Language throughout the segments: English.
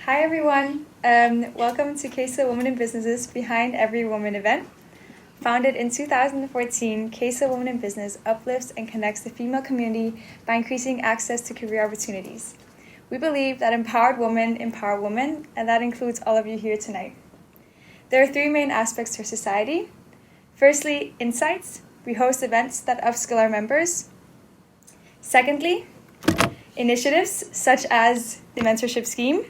Hi everyone, welcome to KCL Women in Business's Behind Every Woman event. Founded in 2014, KCL Women in Business uplifts and connects the female community by increasing access to career opportunities. We believe that empowered women empower women, and that includes all of you here tonight. There are three main aspects to our society. Firstly, insights. We host events that upskill our members. Secondly, initiatives such as the mentorship scheme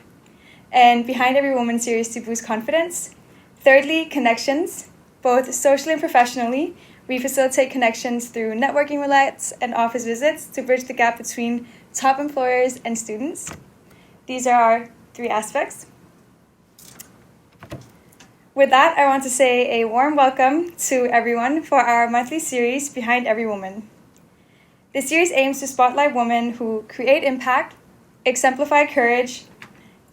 and Behind Every Woman series to boost confidence. Thirdly, connections, both socially and professionally. We facilitate connections through networking roulettes and office visits to bridge the gap between top employers and students. These are our three aspects. With that, I want to say a warm welcome to everyone for our monthly series, Behind Every Woman. This series aims to spotlight women who create impact, exemplify courage,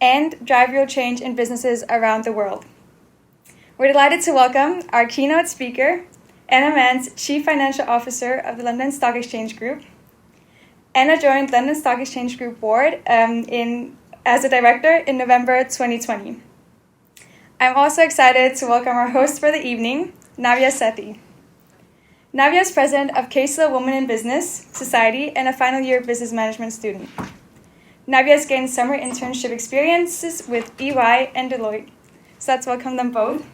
and drive real change in businesses around the world. We're delighted to welcome our keynote speaker, Anna Manz, Chief Financial Officer of the London Stock Exchange Group. Anna joined London Stock Exchange Group board as a director in November 2020. I'm also excited to welcome our host for the evening, Navya Sethi. Navya is president of KCL Women in Business Society and a final year business management student. Navya has gained summer internship experiences with EY and Deloitte. So let's welcome them both.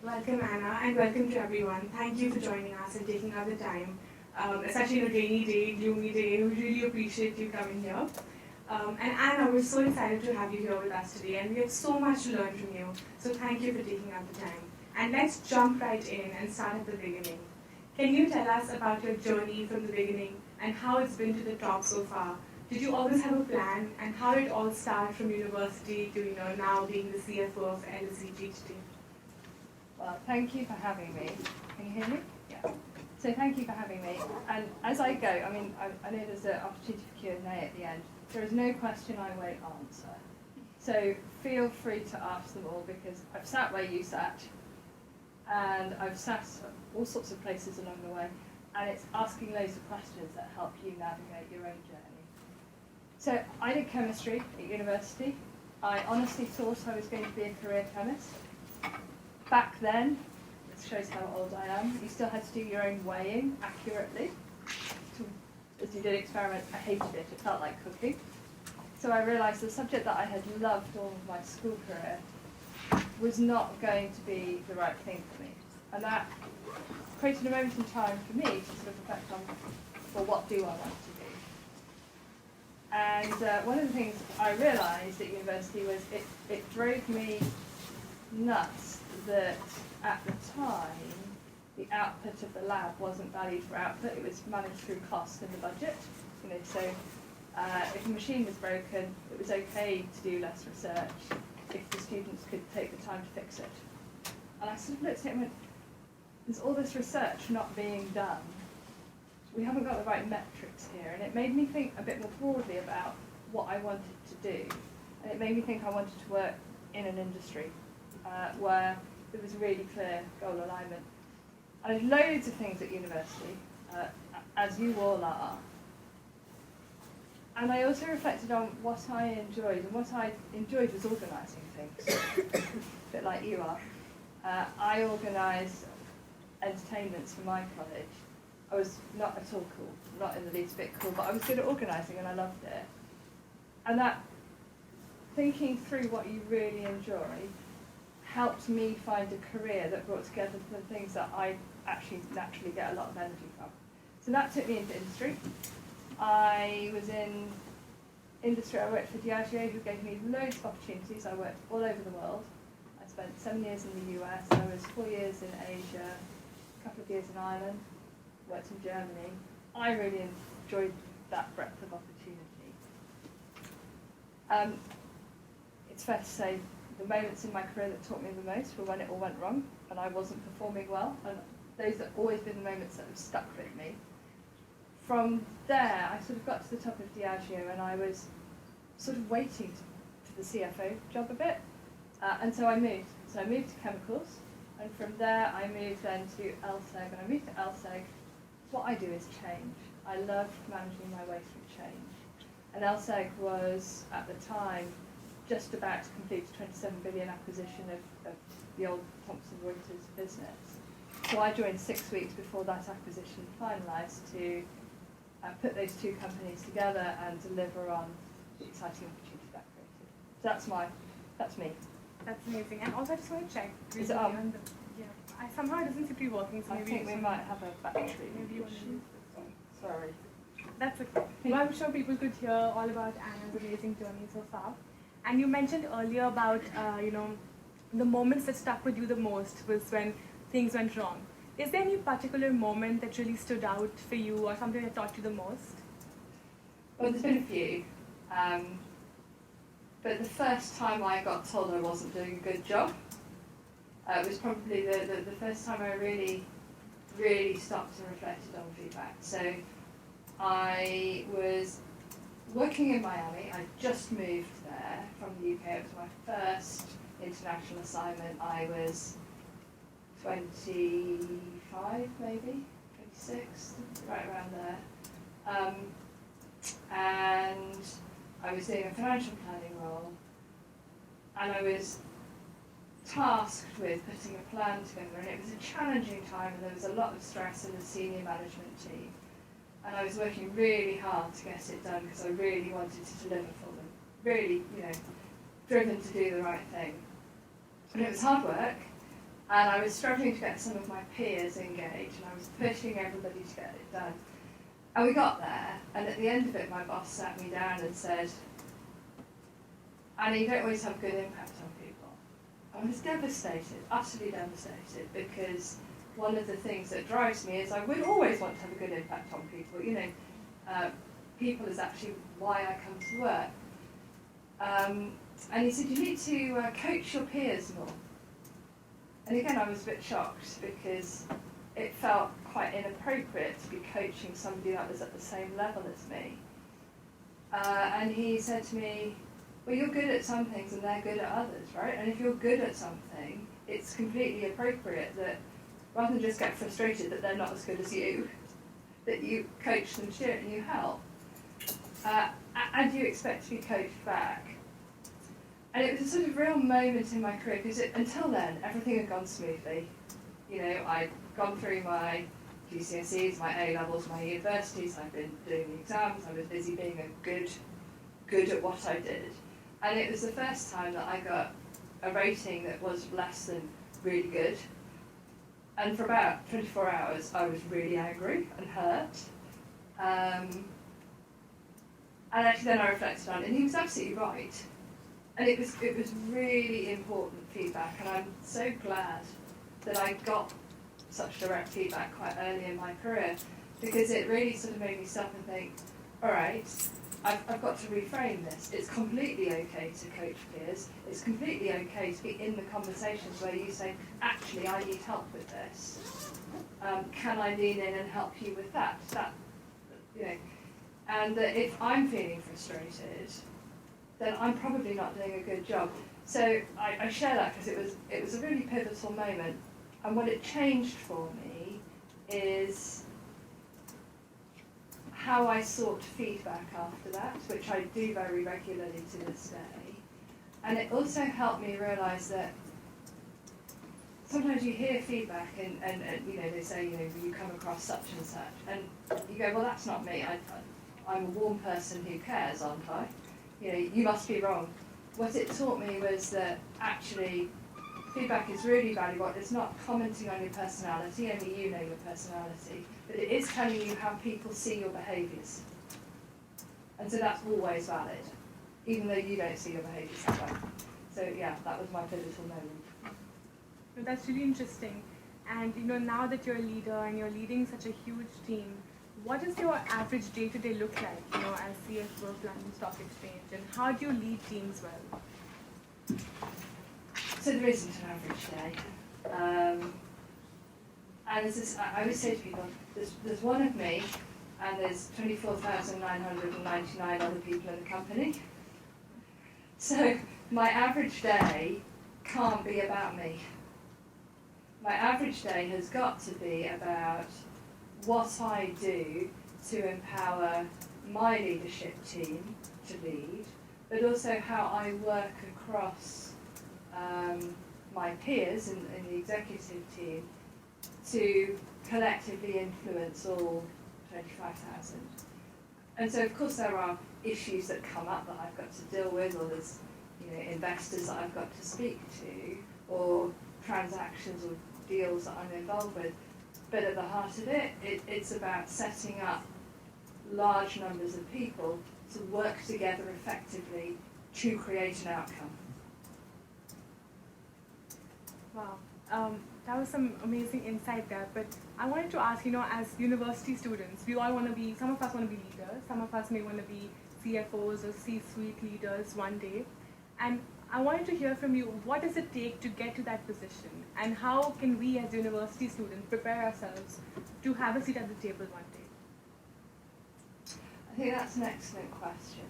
Welcome, Anna, and welcome to everyone. Thank you for joining us and taking out the time, especially on a rainy day, gloomy day. We really appreciate you coming here. And Anna, we're so excited to have you here with us today, and we have so much to learn from you. So thank you for taking out the time. And let's jump right in and start at the beginning. Can you tell us about your journey from the beginning and how it's been to the top so far? Did you always have a plan, and how did it all start from university to now being the CFO of LSEG today? Well, thank you for having me. Can you hear me? Yeah. So thank you for having me. And as I go, I know there's an opportunity for Q&A at the end. There is no question I won't answer. So feel free to ask them all, because I've sat where you sat, and I've sat all sorts of places along the way, and it's asking loads of questions that help you navigate your own journey. So I did chemistry at university. I honestly thought I was going to be a career chemist. Back then, this shows how old I am, you still had to do your own weighing accurately. As you did experiments, I hated it. It felt like cooking. So I realised the subject that I had loved all of my school career was not going to be the right thing for me. And that created a moment in time for me to sort of reflect on, well, what do I want to do? And one of the things I realised at university was it drove me nuts that at the time, the output of the lab wasn't valued for output, it was managed through cost in the budget. So if a machine was broken, it was okay to do less research if the students could take the time to fix it. And I sort of looked at it and went, there's all this research not being done. We haven't got the right metrics here. And it made me think a bit more broadly about what I wanted to do. And it made me think I wanted to work in an industry where there was really clear goal alignment. I did loads of things at university, as you all are. And I also reflected on what I enjoyed, and what I enjoyed was organising things, a bit like you are. I organised entertainments for my college. I was not at all cool, not in the least bit cool, but I was good at organising and I loved it. And that thinking through what you really enjoy helped me find a career that brought together the things that I actually naturally get a lot of energy from. So that took me into industry. I was in industry, I worked for Diageo, who gave me loads of opportunities. I worked all over the world. I spent 7 years in the US, I was 4 years in Asia, a couple of years in Ireland, worked in Germany. I really enjoyed that breadth of opportunity. It's fair to say the moments in my career that taught me the most were when it all went wrong and I wasn't performing well, and those have always been the moments that have stuck with me. From there, I sort of got to the top of Diageo and I was sort of waiting for the CFO job a bit, and so I moved. So I moved to chemicals, and from there I moved then to LSEG. When I moved to LSEG, what I do is change. I love managing my way through change. And LSEG was, at the time, just about to complete a 27 billion acquisition of the old Thomson Reuters business. So I joined 6 weeks before that acquisition finalised to put those two companies together and deliver on the exciting opportunity that created. So that's me. That's amazing. And also, I just want to check. Is it on? Somehow it doesn't seem to be working. So I think we might have a battery Maybe you want to issue. use this one. Sorry. That's okay. Well, I'm sure people could hear all about Anna's amazing journey so far. And you mentioned earlier about, the moments that stuck with you the most was when things went wrong. Is there any particular moment that really stood out for you or something that taught you the most? Well, there's been a few. But the first time I got told I wasn't doing a good job, was probably the first time I really stopped and reflected on feedback. So I was working in Miami. I just moved there from the UK. It was my first international assignment. I was 25 maybe, 26, right around there. And I was doing a financial planning role, and I was tasked with putting a plan together, and it was a challenging time, and there was a lot of stress in the senior management team, and I was working really hard to get it done because I really wanted to deliver for them, really, driven to do the right thing. And it was hard work, and I was struggling to get some of my peers engaged, and I was pushing everybody to get it done. And we got there, and at the end of it, my boss sat me down and said, Anna, you don't always have good impact on people. I was devastated, utterly devastated, because one of the things that drives me is I would always want to have a good impact on people. People is actually why I come to work. And he said, you need to coach your peers more. And again, I was a bit shocked because it felt quite inappropriate to be coaching somebody that was at the same level as me. And he said to me, well, you're good at some things and they're good at others, right? And if you're good at something, it's completely appropriate that rather than just get frustrated that they're not as good as you, that you coach them to it and you help. And you expect to be coached back. And it was a sort of real moment in my career because until then, everything had gone smoothly. I'd gone through my GCSEs, my A-levels, my universities, I'd been doing the exams, I was busy being good at what I did. And it was the first time that I got a rating that was less than really good. And for about 24 hours, I was really angry and hurt. And actually then I reflected on it, and he was absolutely right. And it was really important feedback, and I'm so glad that I got such direct feedback quite early in my career, because it really sort of made me stop and think, all right, I've got to reframe this. It's completely okay to coach peers. It's completely okay to be in the conversations where you say, actually, I need help with this. Can I lean in and help you with that? And that if I'm feeling frustrated, then I'm probably not doing a good job. So I share that because it was a really pivotal moment. And what it changed for me is how I sought feedback after that, which I do very regularly to this day. And it also helped me realise that sometimes you hear feedback and they say, you come across such and such. And you go, well, that's not me. I'm a warm person who cares, aren't I? You must be wrong. What it taught me was that actually feedback is really valuable. It's not commenting on your personality, only you know your personality, but it is telling you how people see your behaviours. And so that's always valid, even though you don't see your behaviours that way. So yeah, that was my pivotal moment. Well, that's really interesting. And now that you're a leader and you're leading such a huge team, what does your average day-to-day look like, as CFO of London Stock Exchange, and how do you lead teams well? So there isn't an average day. And I always say to people, there's one of me, and there's 24,999 other people in the company. So my average day can't be about me. My average day has got to be about what I do to empower my leadership team to lead, but also how I work across my peers in the executive team to collectively influence all 25,000. And so, of course, there are issues that come up that I've got to deal with, or there's investors that I've got to speak to, or transactions or deals that I'm involved with. But at the heart of it, it's about setting up large numbers of people to work together effectively to create an outcome. Wow, that was some amazing insight there. But I wanted to ask, as university students, we all want to be, some of us want to be leaders, some of us may want to be CFOs or C-suite leaders one day. And I wanted to hear from you, what does it take to get to that position? And how can we as university students prepare ourselves to have a seat at the table one day? I think that's an excellent question.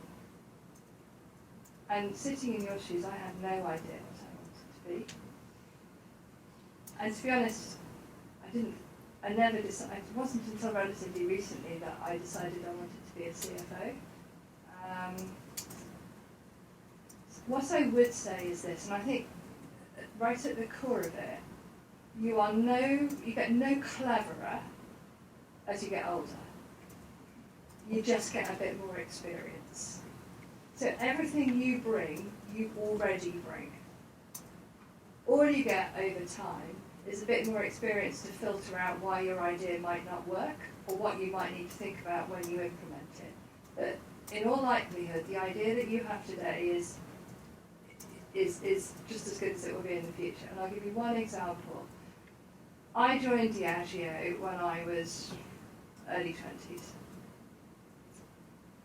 And sitting in your shoes, I had no idea what I wanted to be. And to be honest, it wasn't until relatively recently that I decided I wanted to be a CFO. What I would say is this, and I think right at the core of it, you get no cleverer as you get older. You just get a bit more experience. So everything you bring, you already bring. All you get over time is a bit more experience to filter out why your idea might not work, or what you might need to think about when you implement it. But in all likelihood, the idea that you have today is just as good as it will be in the future. And I'll give you one example. I joined Diageo when I was early 20s.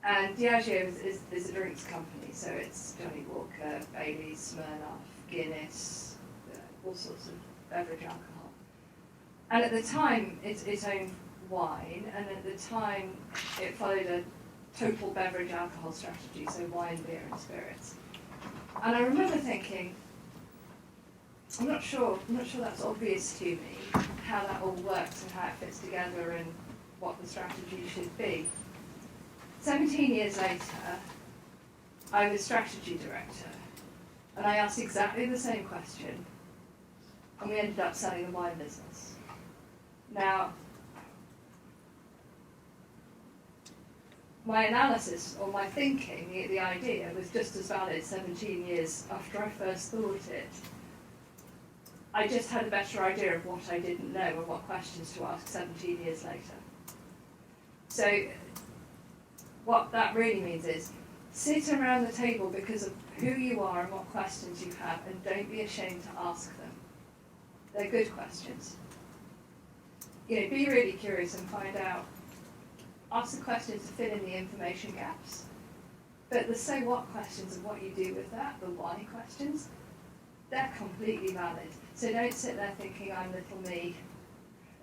And Diageo is a drinks company, so it's Johnny Walker, Baileys, Smirnoff, Guinness, all sorts of beverage alcohol. And at the time, it owned wine, and at the time, it followed a total beverage alcohol strategy, so wine, beer, and spirits. And I remember thinking, I'm not sure that's obvious to me, how that all works and how it fits together and what the strategy should be. 17 years later, I was strategy director, and I asked exactly the same question, and we ended up selling the wine business. Now, my analysis or my thinking, the idea, was just as valid 17 years after I first thought it. I just had a better idea of what I didn't know and what questions to ask 17 years later. So what that really means is sit around the table because of who you are and what questions you have, and don't be ashamed to ask them. They're good questions. Be really curious and find out. Ask the questions to fill in the information gaps. But the so what questions and what you do with that, the why questions, they're completely valid. So don't sit there thinking, I'm little me,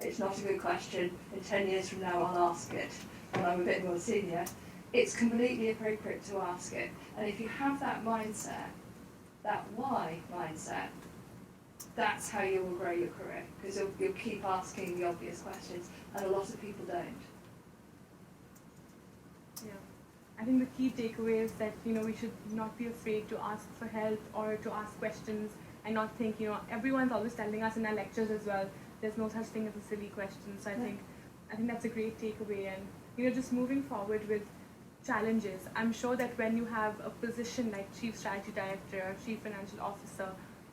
it's not a good question, in 10 years from now I'll ask it when I'm a bit more senior. It's completely appropriate to ask it. And if you have that mindset, that why mindset, that's how you will grow your career, because you'll keep asking the obvious questions, and a lot of people don't. Yeah, I think the key takeaway is that we should not be afraid to ask for help or to ask questions, and not think everyone's always telling us in our lectures as well. There's no such thing as a silly question. So I think that's a great takeaway, and just moving forward with challenges. I'm sure that when you have a position like Chief Strategy Director or Chief Financial Officer,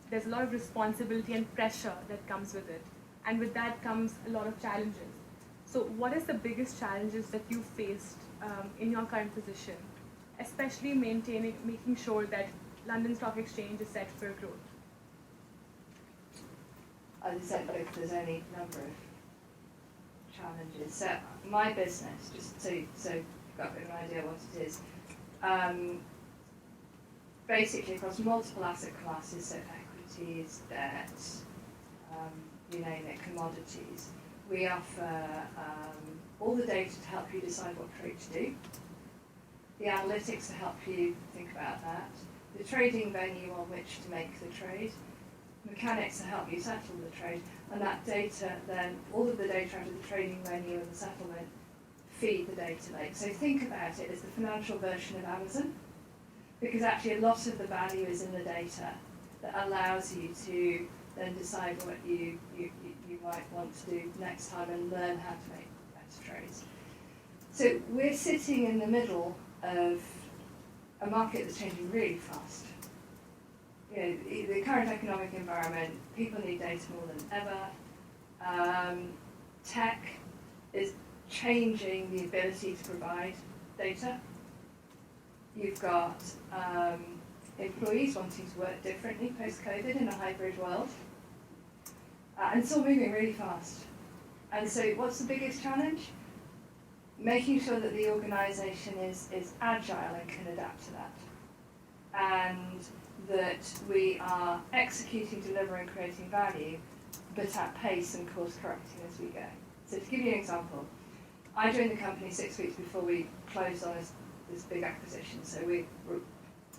there's a lot of responsibility and pressure that comes with it, and with that comes a lot of challenges. So what is the biggest challenges that you faced in your current position, especially making sure that London Stock Exchange is set for growth? As I said, look, there's any number of challenges. So my business, just so you've got a bit of an idea what it is, basically across multiple asset classes, so equities, debt, you name it, commodities, we offer all the data to help you decide what trade to do, the analytics to help you think about that, the trading venue on which to make the trade, mechanics to help you settle the trade, and that data then, all of the data out of the trading venue and the settlement feed the data lake. So think about it as the financial version of Amazon, because actually a lot of the value is in the data that allows you to then decide what you might want to do next time and learn how to make better trades. So we're sitting in the middle of a market that's changing really fast. You know, the current economic environment, people need data more than ever. Tech is changing the ability to provide data. You've got employees wanting to work differently post-COVID in a hybrid world. And it's all moving really fast. And so what's the biggest challenge? Making sure that the organisation is agile and can adapt to that. And that we are executing, delivering, creating value, but at pace and course correcting as we go. So to give you an example, I joined the company 6 weeks before we closed on this big acquisition. So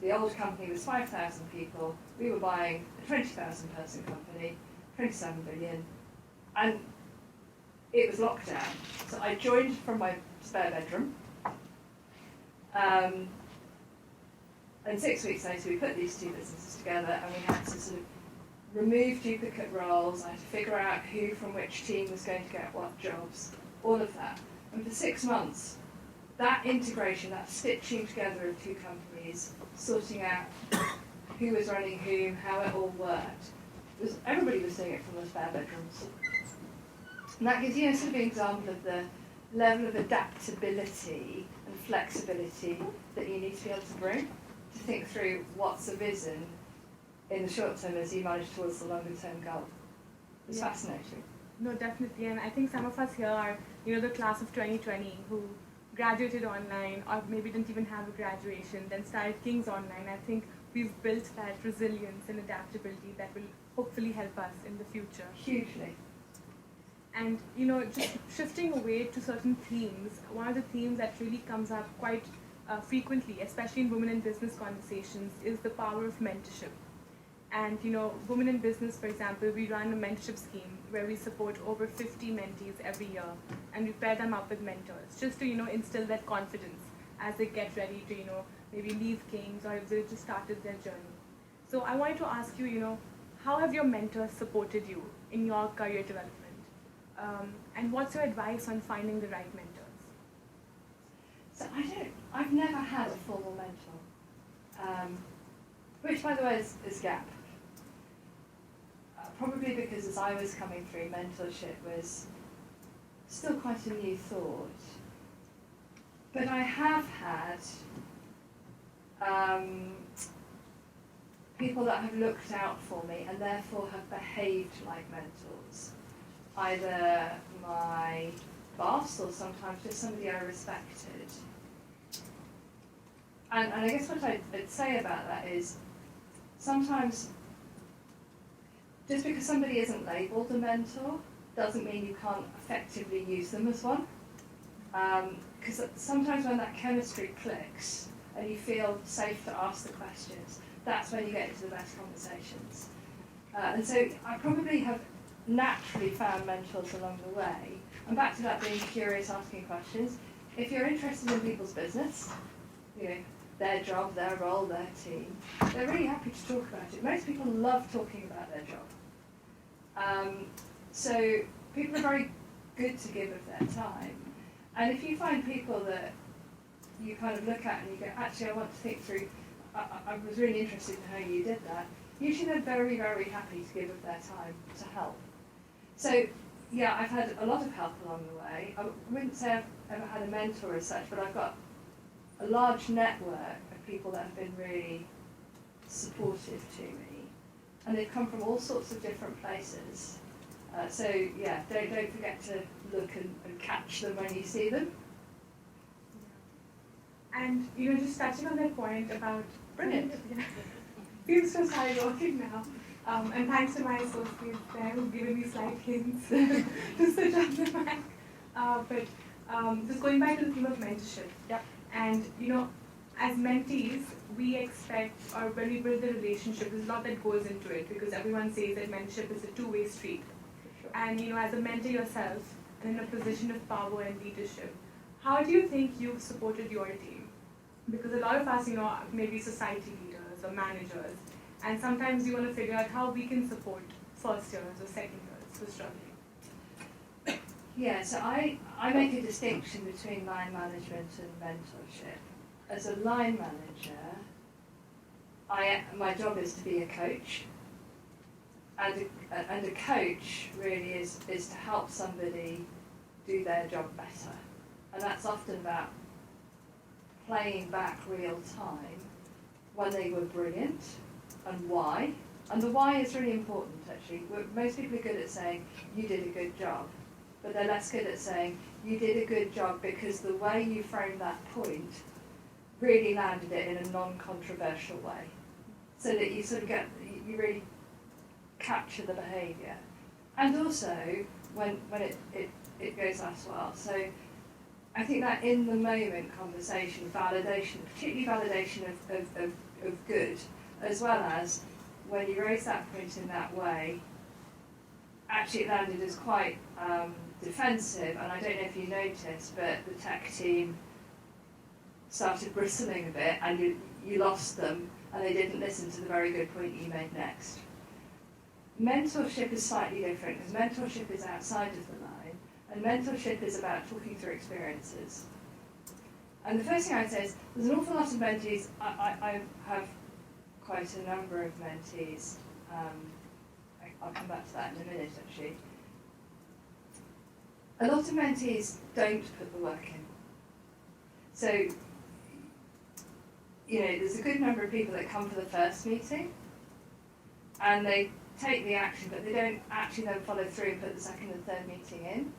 the old company was 5,000 people. We were buying a 20,000 person company, 27 billion, and it was lockdown. So I joined from my spare bedroom. And 6 weeks later, we put these two businesses together, and we had to sort of remove duplicate roles. I had to figure out who from which team was going to get what jobs, all of that. And for 6 months, that integration, that stitching together of two companies, sorting out who was running whom, how it all worked, everybody was doing it from their spare bedrooms. And that gives you a sort of an example of the level of adaptability and flexibility that you need to be able to bring to think through what's a vision in the short term as you manage towards the longer term goal. It's fascinating. No, definitely. And I think some of us here are, the class of 2020 who graduated online or maybe didn't even have a graduation, then started King's Online. I think we've built that resilience and adaptability that will hopefully help us in the future. Hugely. And, just shifting away to certain themes, one of the themes that really comes up quite frequently, especially in women in business conversations, is the power of mentorship. And, Women in Business, for example, we run a mentorship scheme where we support over 50 mentees every year, and we pair them up with mentors, just to, instill that confidence as they get ready to, maybe leave King's or if they just started their journey. So I wanted to ask you, how have your mentors supported you in your career development? And what's your advice on finding the right mentors? So I've never had a formal mentor, which by the way is gap. Probably because as I was coming through, mentorship was still quite a new thought. But I have had people that have looked out for me and therefore have behaved like mentors. Either my boss or sometimes just somebody I respected. And I guess what I'd say about that is sometimes just because somebody isn't labelled a mentor doesn't mean you can't effectively use them as one. Because sometimes when that chemistry clicks and you feel safe to ask the questions, that's when you get into the best conversations. And so I probably have naturally found mentors along the way. And back to that being curious, asking questions. If you're interested in people's business, their job, their role, their team, they're really happy to talk about it. Most people love talking about their job. So people are very good to give of their time. And if you find people that you kind of look at and you go, actually, I want to think through, I was really interested in how you did that, usually they're very, very happy to give of their time to help. So, yeah, I've had a lot of help along the way. I wouldn't say I've ever had a mentor as such, but I've got a large network of people that have been really supportive to me. And they've come from all sorts of different places. So, yeah, don't forget to look and catch them when you see them. And, just touching on that point about... Brilliant. Feels just hard working now. And thanks to my associates there who've given me slight hints to switch on the mic. But just going back to the theme of mentorship. Yep. And, as mentees, we expect, or when we build the relationship, there's a lot that goes into it because everyone says that mentorship is a two-way street. Sure. And as a mentor yourself, and in a position of power and leadership, how do you think you've supported your team? Because a lot of us, maybe society leaders or managers, and sometimes you want to figure out how we can support first years or second years who are struggling. Yeah, so I make a distinction between line management and mentorship. As a line manager, my job is to be a coach, and a coach really is to help somebody do their job better, and that's often about playing back real time when they were brilliant and why. And the why is really important actually. Most people are good at saying you did a good job, but they're less good at saying you did a good job because the way you framed that point really landed it in a non-controversial way, so that you sort of you really capture the behaviour, and also when it goes less well. So I think that in the moment conversation, validation, particularly validation of good, as well as when you raise that point in that way, actually it landed as quite defensive, and I don't know if you noticed, but the tech team started bristling a bit, and you lost them, and they didn't listen to the very good point you made next. Mentorship is slightly different, because mentorship is outside of the line, and mentorship is about talking through experiences. And the first thing I'd say is, there's an awful lot of mentees. I have quite a number of mentees. I'll come back to that in a minute, actually. A lot of mentees don't put the work in. So, there's a good number of people that come for the first meeting, and they take the action, but they don't actually then follow through and put the second and third meeting in.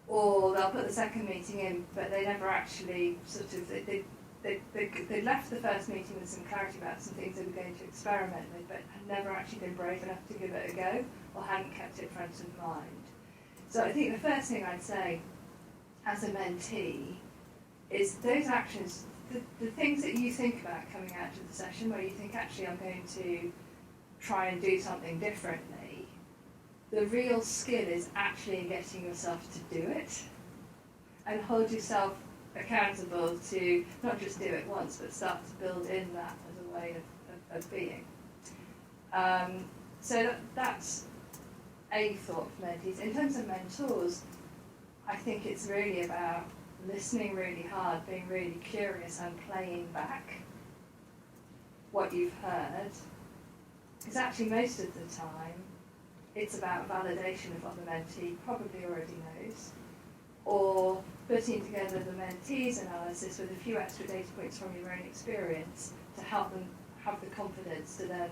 Or they'll put the second meeting in, but they never actually they left the first meeting with some clarity about some things they were going to experiment with, but had never actually been brave enough to give it a go, or hadn't kept it front of mind. So I think the first thing I'd say as a mentee is those actions, the things that you think about coming out of the session, where you think, actually, I'm going to try and do something differently, the real skill is actually in getting yourself to do it, and hold yourself accountable to not just do it once, but start to build in that as a way of being. So that's a thought for mentees. In terms of mentors, I think it's really about listening really hard, being really curious, and playing back what you've heard. Because actually most of the time, it's about validation of what the mentee probably already knows, or putting together the mentee's analysis with a few extra data points from your own experience to help them have the confidence to then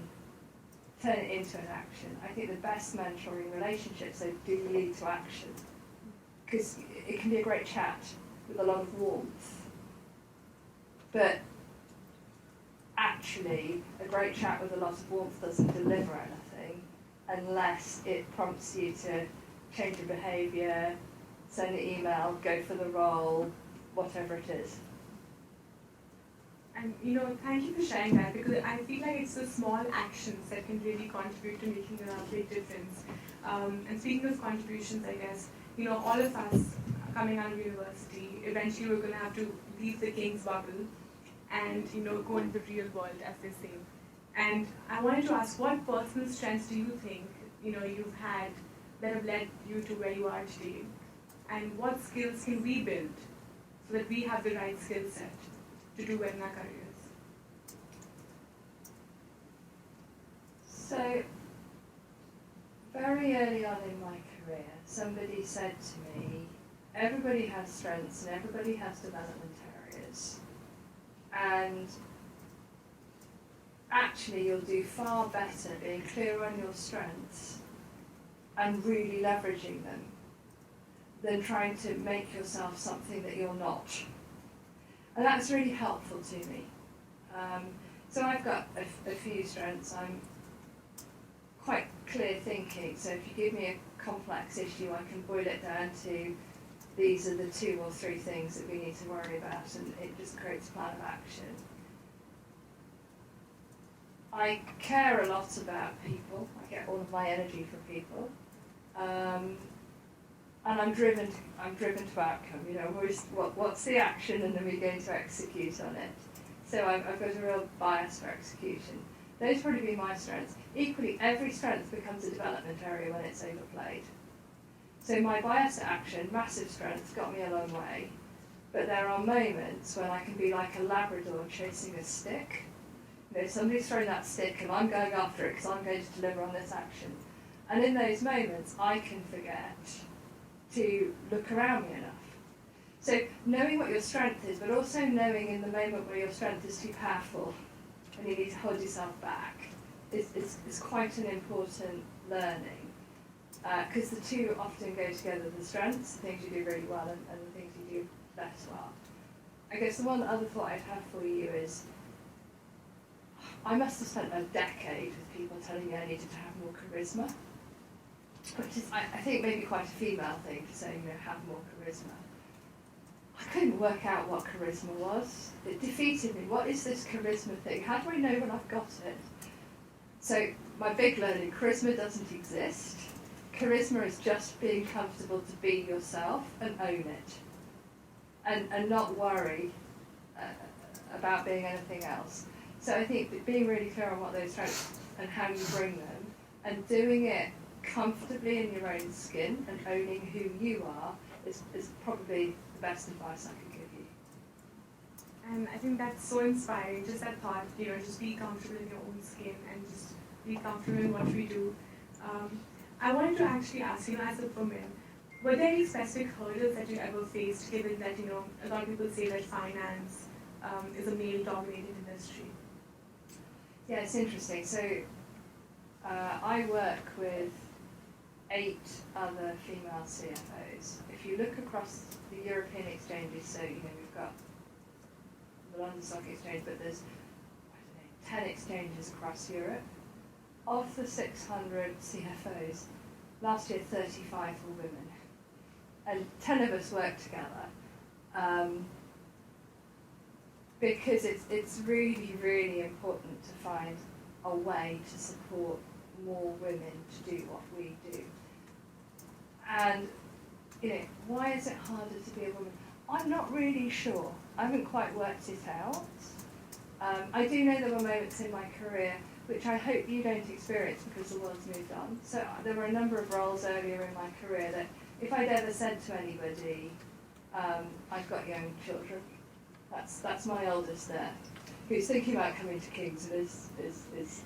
turn it into an action. I think the best mentoring relationships, they do lead to action, because it can be a great chat with a lot of warmth, but actually a great chat with a lot of warmth doesn't deliver anything unless it prompts you to change your behaviour, send an email, go for the role, whatever it is. And thank you for sharing that, because I feel like it's the small actions that can really contribute to making a big difference. And speaking of contributions, I guess, all of us coming out of university, eventually we're going to have to leave the king's bubble and, go into the real world, as they say. And I wanted to ask, what personal strengths do you think, you've had that have led you to where you are today? And what skills can we build so that we have the right skill set to do well in our careers? So, very early on in my career, somebody said to me, everybody has strengths and everybody has development areas. And actually you'll do far better being clear on your strengths and really leveraging them than trying to make yourself something that you're not. And that's really helpful to me. So I've got a few strengths. I'm quite clear thinking, so if you give me a complex issue, I can boil it down to these are the 2 or 3 things that we need to worry about, and it just creates a plan of action. I care a lot about people. I get all of my energy from people, and I'm driven to outcome. You know, what's the action, and then we're going to execute on it. So I've got a real bias for execution. Those probably be my strengths. Equally, every strength becomes a development area when it's overplayed. So my bias to action, massive strength, got me a long way. But there are moments when I can be like a Labrador chasing a stick. You know, somebody's throwing that stick and I'm going after it because I'm going to deliver on this action. And in those moments, I can forget to look around me enough. So knowing what your strength is, but also knowing in the moment where your strength is too powerful and you need to hold yourself back is quite an important learning. Because the two often go together, the strengths, the things you do really well, and the things you do less well. I guess the one other thought I'd have for you is, I must have spent a decade with people telling me I needed to have more charisma, which is, I think, maybe quite a female thing to say, you know, have more charisma. I couldn't work out what charisma was. It defeated me. What is this charisma thing? How do I know when I've got it? So my big learning, charisma doesn't exist. Charisma is just being comfortable to be yourself and own it. And not worry about being anything else. So I think that being really clear on what those strengths and how you bring them, and doing it comfortably in your own skin and owning who you are is probably the best advice I could give you. And I think that's so inspiring, just that thought, you know, just be comfortable in your own skin and just be comfortable in what we do. I wanted to actually ask you, as a woman, were there any specific hurdles that you ever faced, given that, you know, a lot of people say that finance is a male-dominated industry? Yeah, it's interesting. So I work with 8 other female CFOs. If you look across the European exchanges, so, you know, we've got the London Stock Exchange, but there's, 10 exchanges across Europe. Of the 600 CFOs, last year 35 were women, and 10 of us work together, because it's really, really important to find a way to support more women to do what we do. And, you know, why is it harder to be a woman? I'm not really sure. I haven't quite worked it out. I do know there were moments in my career which I hope you don't experience because the world's moved on. So there were a number of roles earlier in my career that if I'd ever said to anybody, I've got young children, that's my oldest there, who's thinking about coming to King's and is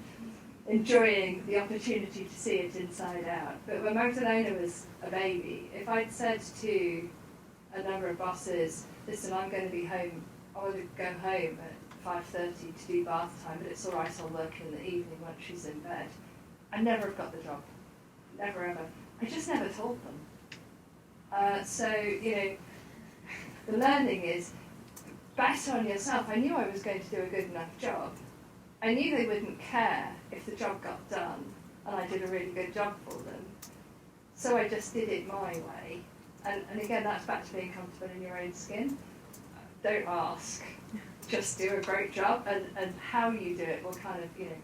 enjoying the opportunity to see it inside out. But when Magdalena was a baby, if I'd said to a number of bosses, listen, I'm going to be home, I want to go home at 5:30 to do bath time, but it's all right, I'll work in the evening once she's in bed, I never have got the job. Never ever. I just never told them. So, you know, the learning is bet on yourself. I knew I was going to do a good enough job. I knew they wouldn't care if the job got done and I did a really good job for them. So I just did it my way. And again, that's back to being comfortable in your own skin. Don't ask. Just do a great job, and how you do it will kind of, you know,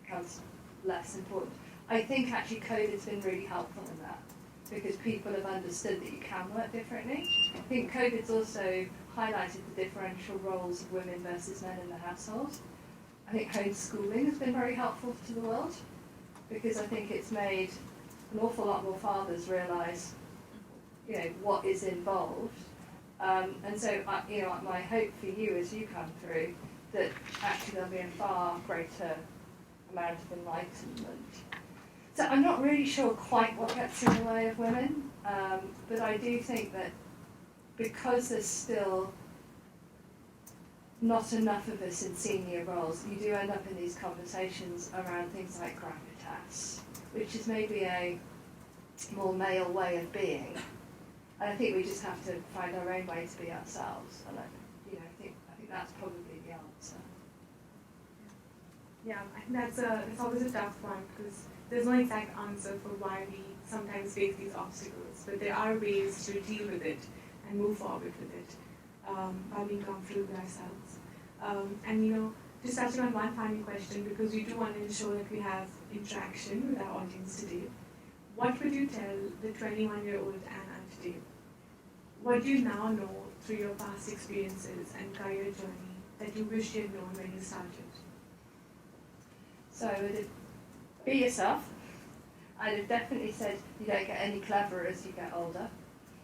becomes less important. I think actually COVID's been really helpful in that, because people have understood that you can work differently. I think COVID's also highlighted the differential roles of women versus men in the household. I think homeschooling has been very helpful to the world, because I think it's made an awful lot more fathers realise, you know, what is involved. And so, you know, my hope for you as you come through, that actually there'll be a far greater amount of enlightenment. So I'm not really sure quite what gets in the way of women, but I do think that because there's still not enough of us in senior roles, you do end up in these conversations around things like gravitas, which is maybe a more male way of being. And I think we just have to find our own way to be ourselves. And I think that's probably the answer. Yeah, I think that's always a tough one, because there's no exact answer for why we sometimes face these obstacles, but there are ways to deal with it and move forward with it by being comfortable with ourselves. And just touching on one final question, because we do want to ensure that we have interaction with our audience today. What would you tell the 21-year-old Anna today? What do you now know through your past experiences and career journey that you wish you had known when you started? So I would have, be yourself. I'd have definitely said you don't get any cleverer as you get older.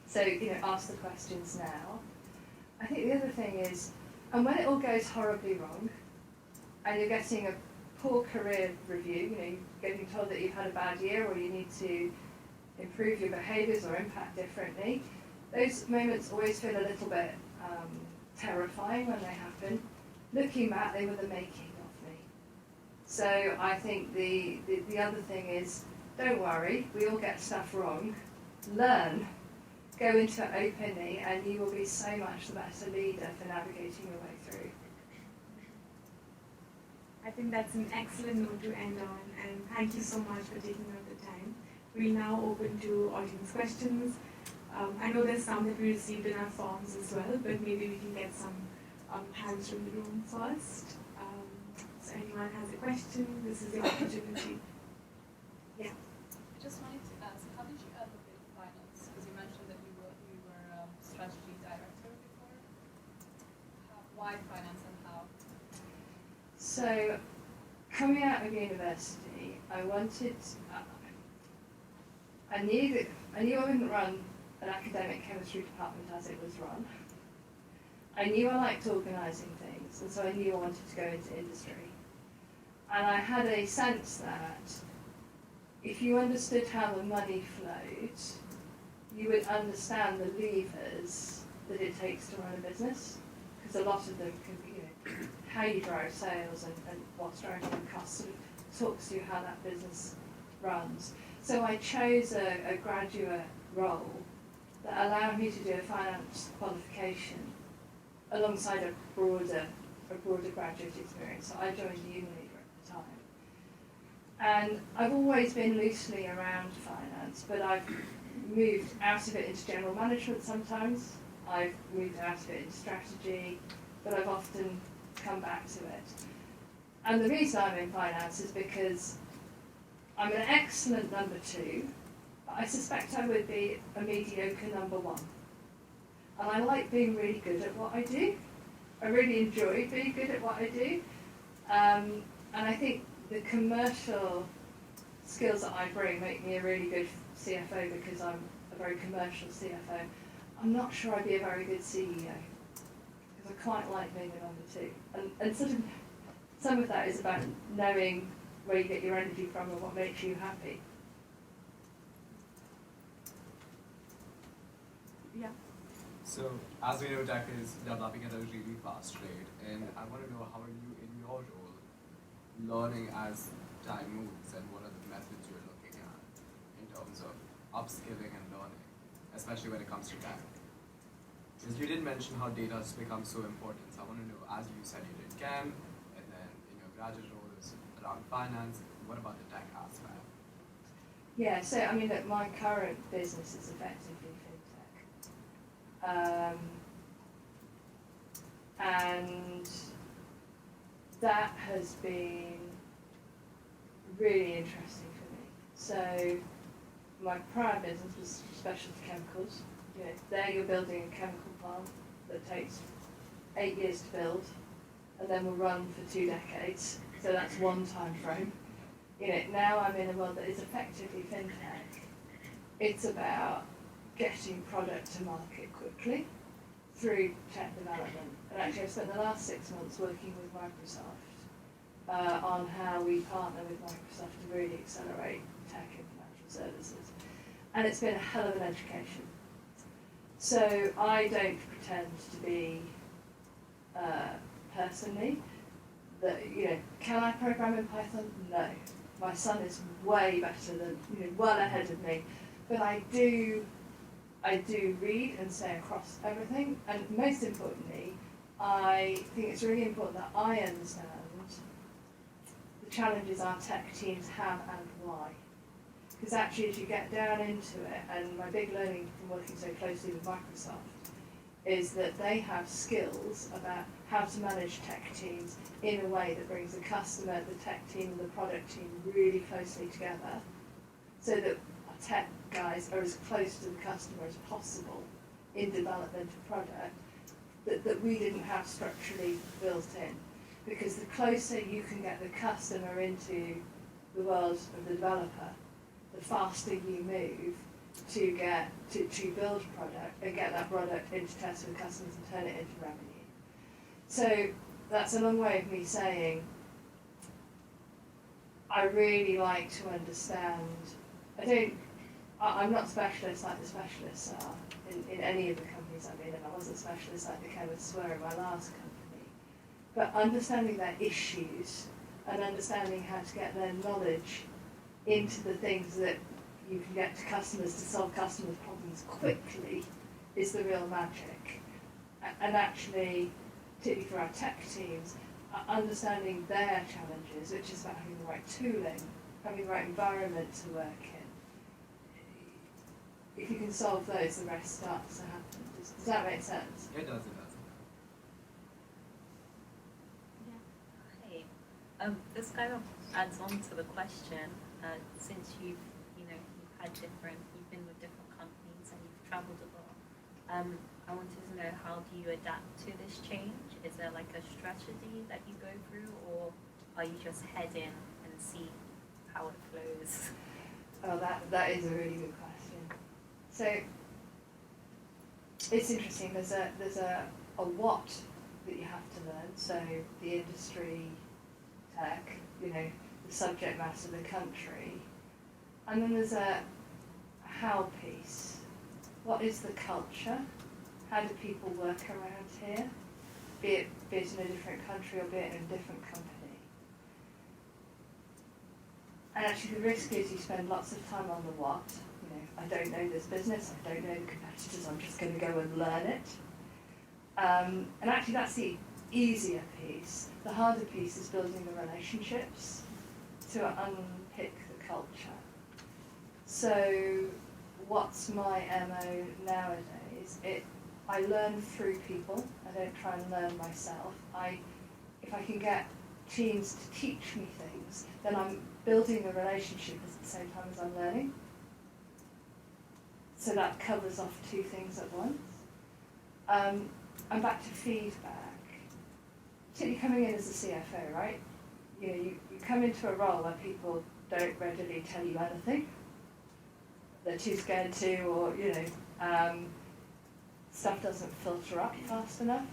So, ask the questions now. I think the other thing is, and when it all goes horribly wrong, and you're getting a poor career review, you're getting told that you've had a bad year or you need to improve your behaviours or impact differently, those moments always feel a little bit terrifying when they happen. Looking back, they were the making of me. So I think the other thing is, don't worry, we all get stuff wrong. Learn, go into it openly, and you will be so much the better leader for navigating your way through. I think that's an excellent note to end on, and thank you so much for taking out the time. We're now open to audience questions. I know there's some that we received in our forms as well, but maybe we can get some hands from the room first. So anyone has a question, this is the opportunity. Yeah. I just wanted to ask, how did you elevate finance? Because you mentioned that you were strategy director before. Why finance and how? So, coming out of university, I knew I wouldn't run an academic chemistry department as it was run. I knew I liked organising things, and so I knew I wanted to go into industry. And I had a sense that if you understood how the money flowed, you would understand the levers that it takes to run a business, because a lot of them can be, how you drive sales and what's driving the costs sort of talks to how that business runs. So I chose a graduate role that allowed me to do a finance qualification alongside a broader graduate experience. So I joined Unilever at the time. And I've always been loosely around finance, but I've moved out of it into general management sometimes. I've moved out of it into strategy, but I've often come back to it. And the reason I'm in finance is because I'm an excellent number 2, but I suspect I would be a mediocre number 1. And I like being really good at what I do. I really enjoy being good at what I do. And I think the commercial skills that I bring make me a really good CFO because I'm a very commercial CFO. I'm not sure I'd be a very good CEO because I quite like being a number 2. And sort of some of that is about knowing where you get your energy from and what makes you happy. Yeah. So, as we know, tech is developing at a really fast rate, and I want to know, how are you in your role learning as time moves, and what are the methods you're looking at in terms of upskilling and learning, especially when it comes to tech? Because you did mention how data has become so important, so I want to know, as you said you did Chem, and then in your graduate roles around finance, what about the tech aspect? Yeah, so I mean, look, my current business is effectively fintech. And that has been really interesting for me. So my prior business was specialty chemicals. There you're building a chemical plant that takes 8 years to build and then will run for 2 decades. So that's one time frame. Now I'm in a world that is effectively fintech. It's about getting product to market quickly through tech development. And actually I've spent the last 6 months working with Microsoft on how we partner with Microsoft to really accelerate tech in financial services. And it's been a hell of an education. So I don't pretend to be personally that, can I program in Python? No. My son is way better than, well ahead of me. But I do read and stay across everything, and most importantly, I think it's really important that I understand the challenges our tech teams have and why. Because actually, as you get down into it, and my big learning from working so closely with Microsoft is that they have skills about how to manage tech teams in a way that brings the customer, the tech team, and the product team really closely together, so that our tech guys are as close to the customer as possible in development of product that we didn't have structurally built in. Because the closer you can get the customer into the world of the developer, the faster you move to build product and get that product into tests with customers and turn it into revenue. So that's a long way of me saying I really like to understand. I'm not specialist like the specialists are in any of the companies I'm in, and I wasn't specialist like the chemists were in my last company. But understanding their issues and understanding how to get their knowledge into the things that you can get to customers to solve customers' problems quickly is the real magic. And actually, particularly for our tech teams, understanding their challenges, which is about having the right tooling, having the right environment to work in. If you can solve those, the rest starts to happen. Does that make sense? It does. Yeah. Hey, this kind of adds on to the question. Since you've been with different companies and you've traveled a lot, I wanted to know, how do you adapt to this change? Is there like a strategy that you go through, or are you just head in and see how it flows? Oh, that is a really good question. So it's interesting. There's a what that you have to learn. So the industry, tech, the subject matter, the country, and then there's a how piece. What is the culture? How do people work around here? Be it in a different country or be it in a different company. And actually the risk is you spend lots of time on the what. I don't know this business, I don't know the competitors, I'm just going to go and learn it. And actually that's the easier piece. The harder piece is building the relationships to unpick the culture. So what's my MO nowadays? I learn through people. I don't try and learn myself. If I can get teams to teach me things, then I'm building the relationship at the same time as I'm learning. So that covers off two things at once. And back to feedback. Particularly coming in as a CFO, right? You come into a role where people don't readily tell you anything. They're too scared to, or stuff doesn't filter up fast enough.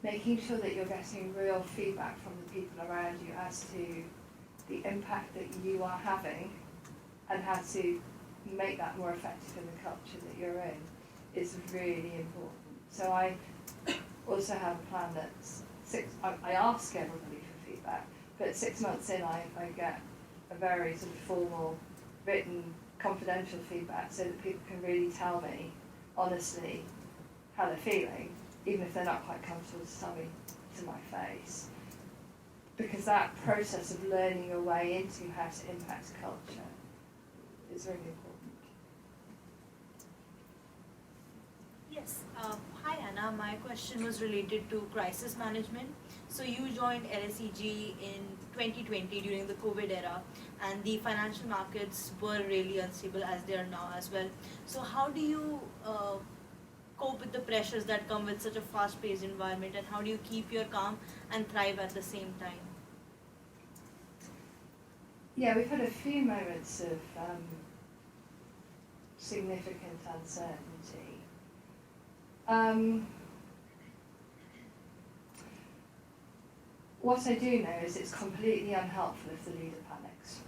Making sure that you're getting real feedback from the people around you as to the impact that you are having and how to make that more effective in the culture that you're in is really important. So I also have a plan that's I ask everybody for feedback, but 6 months in I get a very sort of formal, written, confidential feedback so that people can really tell me honestly how they're feeling, even if they're not quite comfortable to tell me to my face. Because that process of learning your way into how to impact culture is really important. Yes. Hi Anna, my question was related to crisis management. So you joined LSEG in 2020 during the COVID era, and the financial markets were really unstable as they are now as well. So how do you cope with the pressures that come with such a fast-paced environment, and how do you keep your calm and thrive at the same time? Yeah, we've had a few moments of significant uncertainty. What I do know is it's completely unhelpful if the leader panics.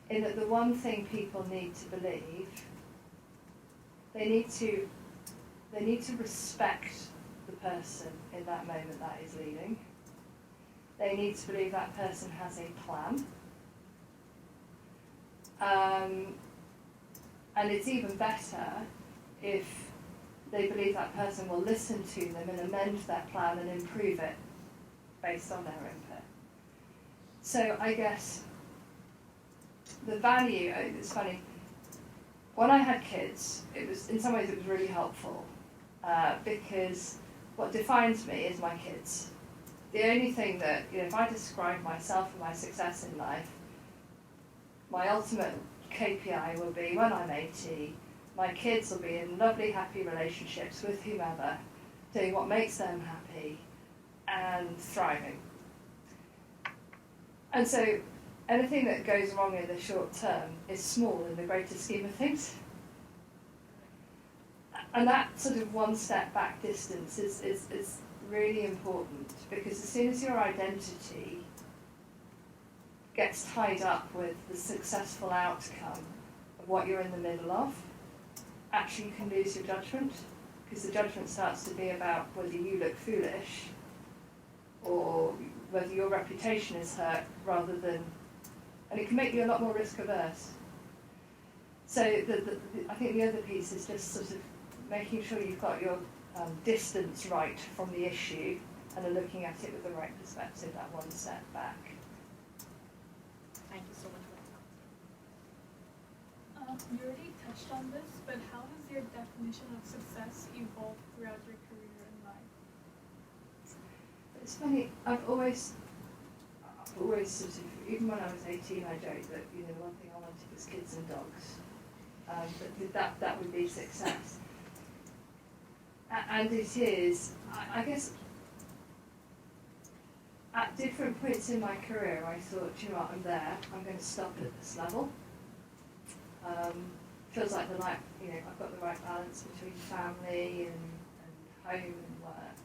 In that the one thing people need to believe, they need to respect the person in that moment that is leading. They need to believe that person has a plan. And it's even better if they believe that person will listen to them and amend their plan and improve it based on their input. So I guess the value, it's funny, when I had kids, it was, in some ways it was really helpful, because what defines me is my kids. The only thing that, if I describe myself and my success in life, my ultimate KPI will be when I'm 80, my kids will be in lovely, happy relationships with whomever, doing what makes them happy and thriving. And so anything that goes wrong in the short term is small in the greater scheme of things. And that sort of one step back distance is really important, because as soon as your identity gets tied up with the successful outcome of what you're in the middle of, actually you can lose your judgment, because the judgment starts to be about whether you look foolish or whether your reputation is hurt, rather than, and it can make you a lot more risk averse. So I think the other piece is just sort of making sure you've got your distance right from the issue and are looking at it with the right perspective, that one step back. Thank you so much for that. You already touched on this, but how has your definition of success evolved throughout your career and life? It's funny, I've always sort of, even when I was 18, I joked that, one thing I wanted was kids and dogs. That would be success. And it is, I guess, at different points in my career, I thought, I'm there, I'm going to stop at this level. Feels like I've got the right balance between family and home and work.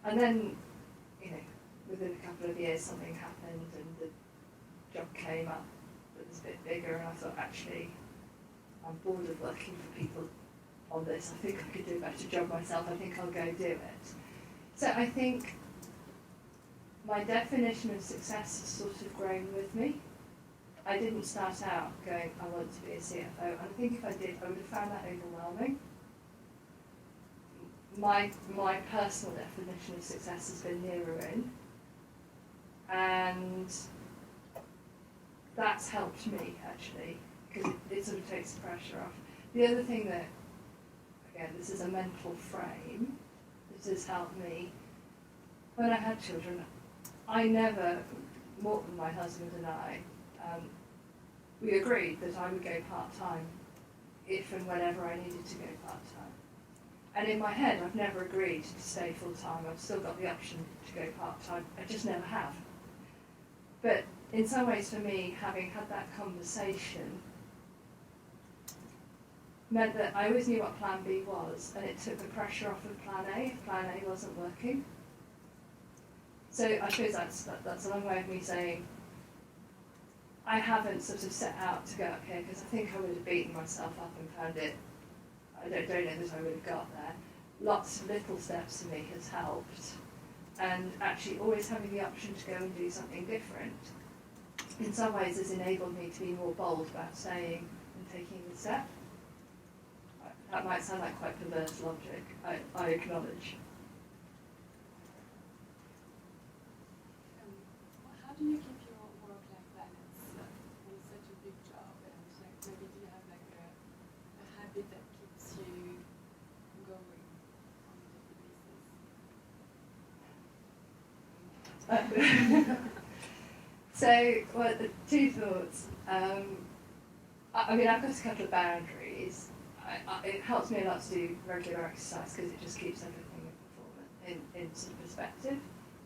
And then, within a couple of years, something happened and the job came up that was a bit bigger, and I thought, actually, I'm bored of working for people on this. I think I could do a better job myself. I think I'll go do it. So I think my definition of success has sort of grown with me. I didn't start out going, I want to be a CFO, and I think if I did, I would have found that overwhelming. My personal definition of success has been nearer in, and that's helped me, actually, because it sort of takes the pressure off. The other thing that, again, this is a mental frame that has helped me. When I had children, I never, more than my husband and I, we agreed that I would go part-time if and whenever I needed to go part-time. And in my head, I've never agreed to stay full-time. I've still got the option to go part-time. I just never have. But in some ways, for me, having had that conversation meant that I always knew what plan B was, and it took the pressure off of plan A if plan A wasn't working. So I suppose that's a long way of me saying I haven't sort of set out to go up here, because I think I would have beaten myself up and found it, I don't know that I would have got there. Lots of little steps for me has helped, and actually always having the option to go and do something different in some ways has enabled me to be more bold about staying and taking the step. That might sound like quite perverse logic, I acknowledge. How do you keep your work-life balance with such a big job? And maybe do you have a habit that keeps you going on a daily basis? So, the two thoughts. I've got a couple of boundaries. It helps me a lot to do regular exercise, because it just keeps everything in sort of perspective.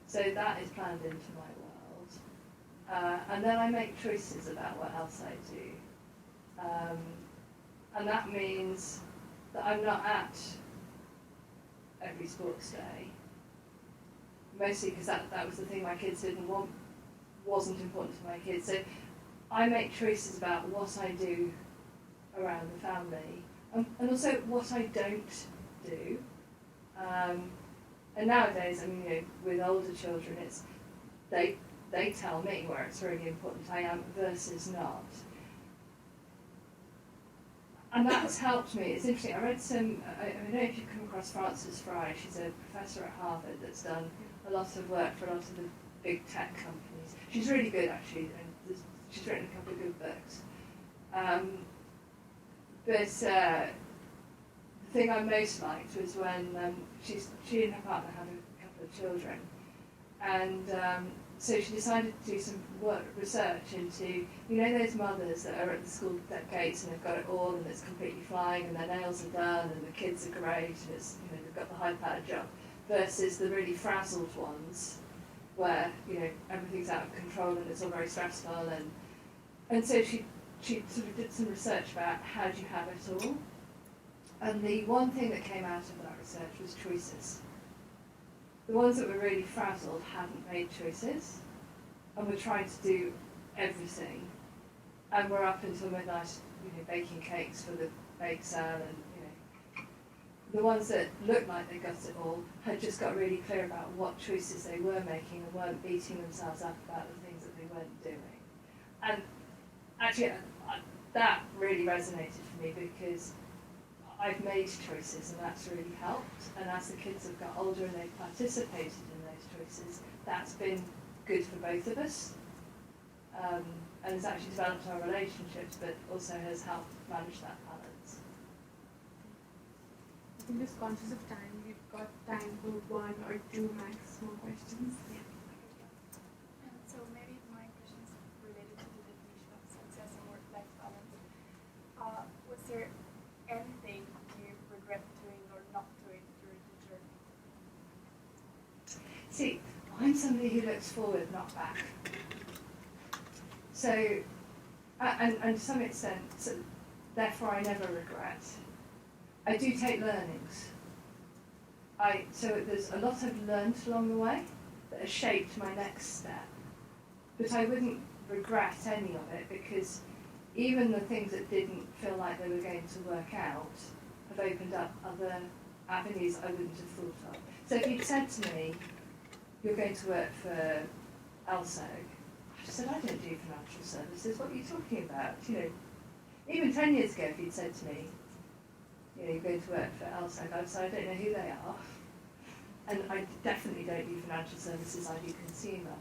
So that is planned into my world. And then I make choices about what else I do. And that means that I'm not at every sports day, mostly because that was the thing my kids didn't want, wasn't important to my kids. So I make choices about what I do around the family, and also what I don't do. And nowadays, with older children, it's they tell me where it's really important I am versus not. And that's helped me. It's interesting. I read some, I don't know if you've come across Frances Fry. She's a professor at Harvard that's done a lot of work for a lot of the big tech companies. She's really good actually, and she's written a couple of good books. But the thing I most liked was when she and her partner had a couple of children, and so she decided to do some research into, those mothers that are at the school gates and they've got it all and it's completely flying and their nails are done and the kids are great and it's, they've got the high-powered job, versus the really frazzled ones where, everything's out of control and it's all very stressful, and so she sort of did some research about how do you have it all. And the one thing that came out of that research was choices. The ones that were really frazzled hadn't made choices and were trying to do everything, and were up until midnight, baking cakes for the bake sale, and the ones that looked like they got it all had just got really clear about what choices they were making and weren't beating themselves up about the things that they weren't doing. And actually, that really resonated for me because I've made choices and that's really helped, and as the kids have got older and they've participated in those choices, that's been good for both of us, and has actually developed our relationships but also has helped manage that balance. I'm just conscious of time. We've got time for one or two max more questions. Yeah. So maybe my question is related to the definition of success and work-life balance. Was there anything you regret doing or not doing during the journey? See, I'm somebody who looks forward, not back. So, and to some extent, therefore I never regret. I do take learnings. So there's a lot I've learned along the way that has shaped my next step. But I wouldn't regret any of it because even the things that didn't feel like they were going to work out have opened up other avenues I wouldn't have thought of. So if you'd said to me, you're going to work for LSEG, I said, I don't do financial services, what are you talking about? Even 10 years ago if you'd said to me, you're going to work for LSEG, I'd say, I don't know who they are. And I definitely don't do financial services, I do consumer.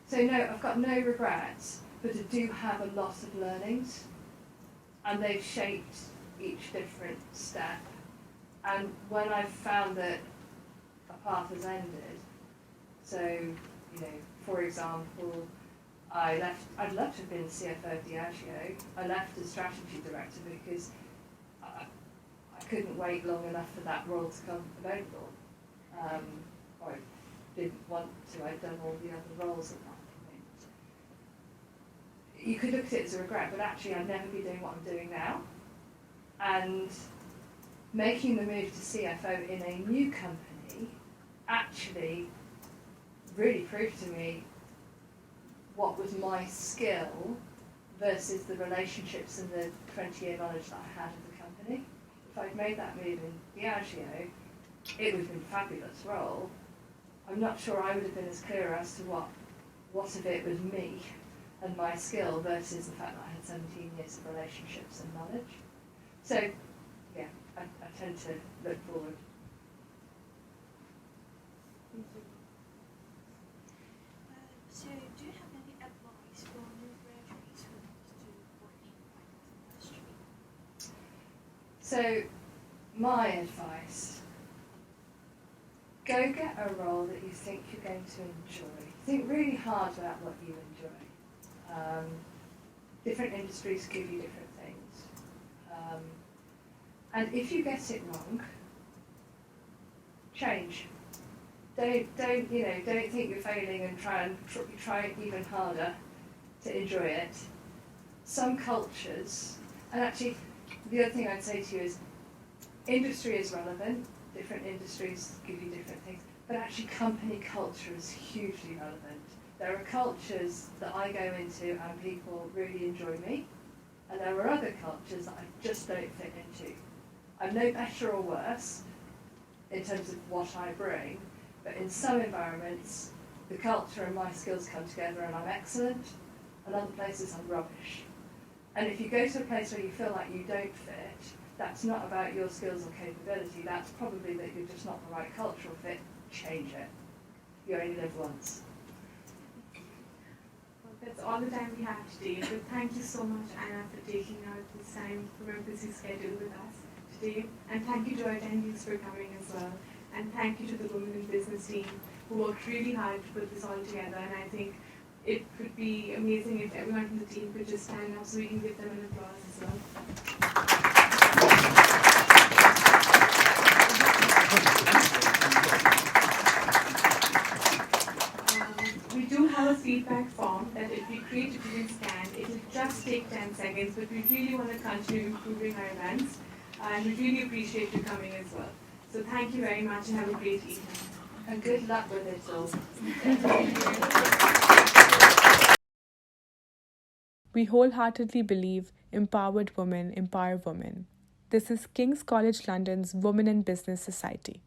So no, I've got no regrets, but I do have a lot of learnings, and they've shaped each different step. And when I've found that a path has ended, so, for example, I'd love to have been the CFO of Diageo. I left as strategy director because I couldn't wait long enough for that role to come available. Or I didn't want to, I'd done all the other roles at that point. You could look at it as a regret, but actually I'd never be doing what I'm doing now. And making the move to CFO in a new company actually really proved to me what was my skill versus the relationships and the 20-year knowledge that I had of the company. If I'd made that move in Diageo, it would have been a fabulous role. I'm not sure I would have been as clear as to what of it was me and my skill versus the fact that I had 17 years of relationships and knowledge. So, yeah, I tend to look forward. Thank you. So, do you have any advice for new graduates who want to work in the finance industry? So, my advice, go get a role that you think you're going to enjoy. Think really hard about what you enjoy. Different industries give you different things. And if you get it wrong, change. Don't think you're failing and try even harder to enjoy it. Some cultures, and actually the other thing I'd say to you is industry is relevant, different industries give you different things, but actually company culture is hugely relevant. There are cultures that I go into and people really enjoy me, and there are other cultures that I just don't fit into. I'm no better or worse in terms of what I bring, but in some environments, the culture and my skills come together and I'm excellent, and other places I'm rubbish. And if you go to a place where you feel like you don't fit, that's not about your skills or capability, that's probably that you're just not the right cultural fit, change it. you only live once. Well, that's all the time we have today, but thank you so much, Anna, for taking out this time from your busy schedule with us today. And thank you to our attendees for coming as well. And thank you to the Women in Business team who worked really hard to put this all together. And I think it would be amazing if everyone from the team could just stand up so we can give them an applause as well. We do have a feedback form that if we create, if you can scan, it will just take 10 seconds, but we really want to continue improving our events, and we really appreciate you coming as well. So thank you very much and have a great evening. And good luck with it all. We wholeheartedly believe empowered women empower women. This is King's College London's Women in Business Society.